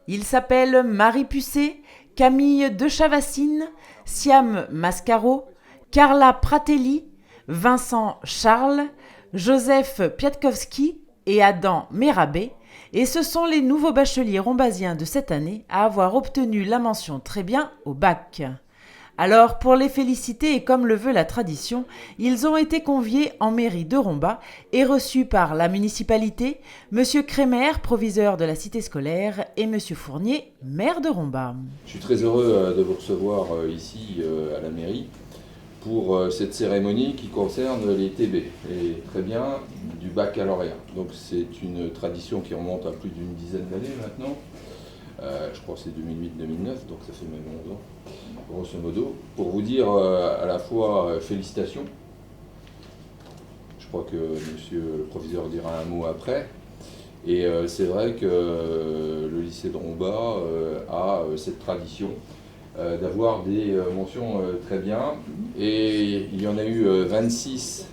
Ils s'appellent Marie Pucet, Camille de Chavassine, Siam Mascaro, Carla Pratelli, Vincent Charles, Joseph Piatkowski et Adam Mérabé, et ce sont les nouveaux bacheliers rombasiens de cette année à avoir obtenu la mention très bien au bac. Alors, pour les féliciter et comme le veut la tradition, ils ont été conviés en mairie de Rombas et reçus par la municipalité, M. Crémer, proviseur de la cité scolaire, et M. Fournier, maire de Rombas. Je suis très heureux de vous recevoir ici à la mairie pour cette cérémonie qui concerne les TB, et très bien du baccalauréat. Donc c'est une tradition qui remonte à plus d'une dizaine d'années maintenant. Je crois que c'est 2008-2009, donc ça fait même 11 ans, grosso modo. Pour vous dire à la fois félicitations, je crois que monsieur le proviseur dira un mot après, et c'est vrai que le lycée de Rombas a cette tradition d'avoir des mentions très bien, et il y en a eu 26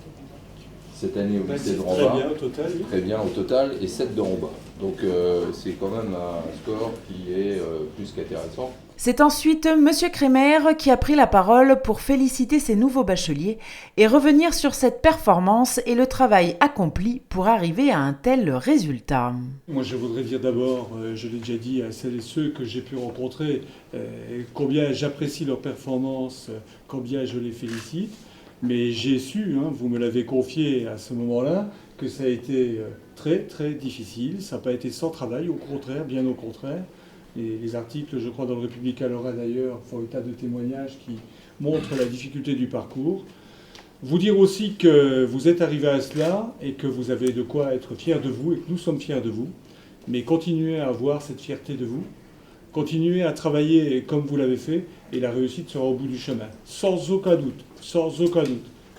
cette année au lycée de Rombas, très bien au total, et 7 de Rombas. Donc c'est quand même un score qui est plus qu'intéressant. C'est ensuite M. Crémer qui a pris la parole pour féliciter ses nouveaux bacheliers et revenir sur cette performance et le travail accompli pour arriver à un tel résultat. Moi je voudrais dire d'abord, je l'ai déjà dit à celles et ceux que j'ai pu rencontrer, combien j'apprécie leur performance, combien je les félicite. Mais j'ai su, vous me l'avez confié à ce moment-là, que ça a été très très difficile. Ça n'a pas été sans travail, au contraire, bien au contraire. Et les articles, je crois, dans le Républicain Lorrain d'ailleurs, font état de témoignages qui montrent la difficulté du parcours. Vous dire aussi que vous êtes arrivé à cela et que vous avez de quoi être fiers de vous et que nous sommes fiers de vous. Mais continuez à avoir cette fierté de vous. Continuez à travailler comme vous l'avez fait et la réussite sera au bout du chemin. Sans aucun doute,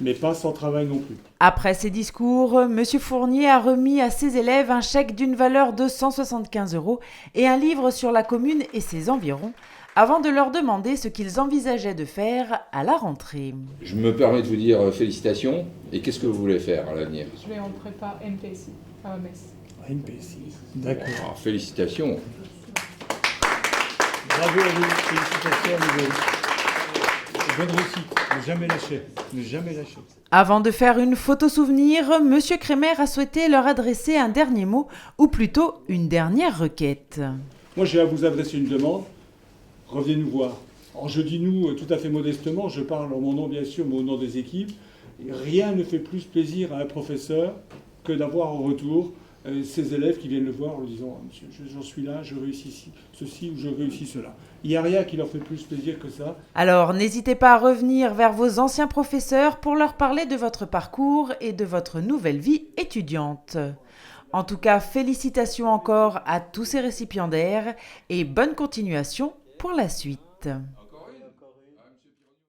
mais pas sans travail non plus. Après ces discours, M. Fournier a remis à ses élèves un chèque d'une valeur de 175 € et un livre sur la commune et ses environs, avant de leur demander ce qu'ils envisageaient de faire à la rentrée. Je me permets de vous dire félicitations, et qu'est-ce que vous voulez faire à l'avenir? Je vais en prépa MPSI à Metz. MPSI, d'accord. Alors, félicitations. Bravo à vous, félicitations à nouveau. Bonne réussite, ne jamais lâcher, ne jamais lâcher. Avant de faire une photo souvenir, M. Crémer a souhaité leur adresser un dernier mot, ou plutôt une dernière requête. Moi j'ai à vous adresser une demande, revenez nous voir. Alors je dis nous tout à fait modestement, je parle en mon nom bien sûr, mais au nom des équipes. Rien ne fait plus plaisir à un professeur que d'avoir en retour ces élèves qui viennent le voir en lui disant « Monsieur, j'en suis là, je réussis ceci ou je réussis cela ». Il n'y a rien qui leur fait plus plaisir que ça. Alors n'hésitez pas à revenir vers vos anciens professeurs pour leur parler de votre parcours et de votre nouvelle vie étudiante. En tout cas, félicitations encore à tous ces récipiendaires et bonne continuation pour la suite.